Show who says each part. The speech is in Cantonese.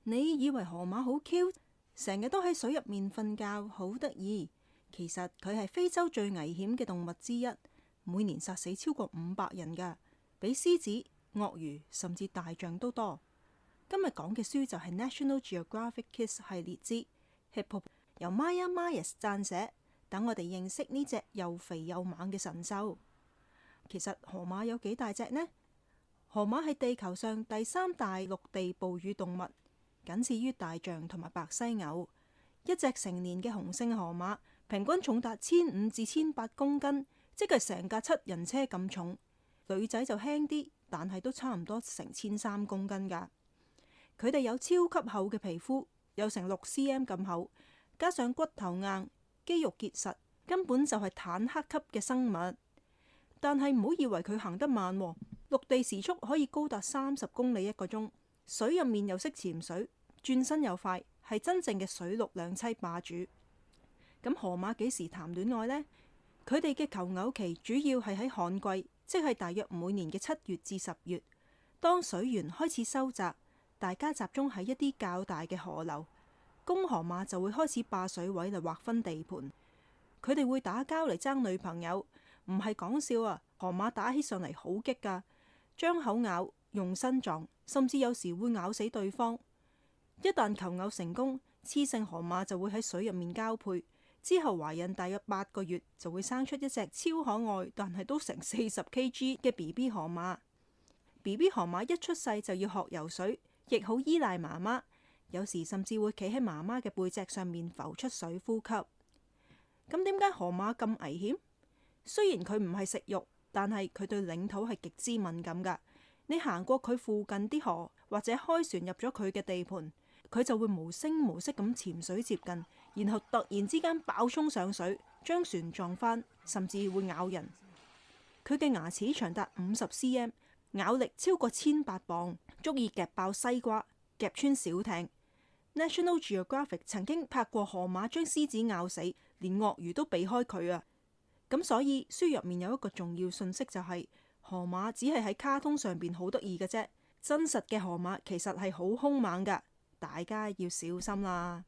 Speaker 1: 你以為河馬好 Q， 成日都喺水入面瞓覺，好得意。其實佢係非洲最危險嘅動物之一，每年殺死超過500人㗎，比獅子、鱷魚甚至大象都多。今日講嘅書就係 National Geographic Kids 系列之 Hippo， 由 Maya Myers 撰寫，等我哋認識呢隻又肥又猛嘅神獸。其實河馬有幾大隻呢？河馬係地球上第3大陸地哺乳動物，僅次於大象同埋白犀牛。一隻成年嘅雄性河馬平均重達1500至1800公斤，即係成架7人車咁重。女仔就輕啲，但係都差唔多成1300公斤㗎。佢哋有超級厚嘅皮膚，有成6cm 咁厚，加上骨頭硬、肌肉結實，根本就係坦克級嘅生物。但係唔好以為佢行得慢喎，陸地時速可以高達30公里一個鐘，水入面又識潛水，轉身又快，係真正嘅水陸兩棲霸主。咁河馬幾時談戀愛呢？佢哋嘅求偶期主要係喺旱季，即係大約每年嘅7月至10月。當水源開始收窄，大家集中喺一啲較大嘅河流，公河馬就會開始霸水位嚟劃分地盤。佢哋會打交嚟爭女朋友，唔係講笑啊！河馬打起上嚟好激㗎，張口咬，用身撞，甚至有時會咬死對方。一旦求偶成功，雌性河馬就會喺水入面交配，之後懷孕大約8個月就會生出一隻超可愛但係都成40kg 嘅 BB 河馬。BB 河馬一出世就要學游水，亦好依賴媽媽，有時甚至會企喺媽媽嘅背脊上面浮出水呼吸。咁點解河馬咁危險？雖然佢唔係食肉，但係佢對領土係極之敏感㗎。你行過佢附近啲河，或者開船入咗佢嘅地盤，佢就會無聲無息咁潛水接近，然後突然之間爆衝上水，將船撞翻，甚至會咬人。佢嘅牙齒長達50cm，咬力超過1800磅，足以夾爆西瓜、夾穿小艇。National Geographic 曾經拍過河馬將獅子咬死，連鱷魚都避開佢啊！咁所以書入面有一個重要信息就係，河馬只係喺卡通上邊好得意嘅啫，真實嘅河馬其實係好兇猛噶，大家要小心啦。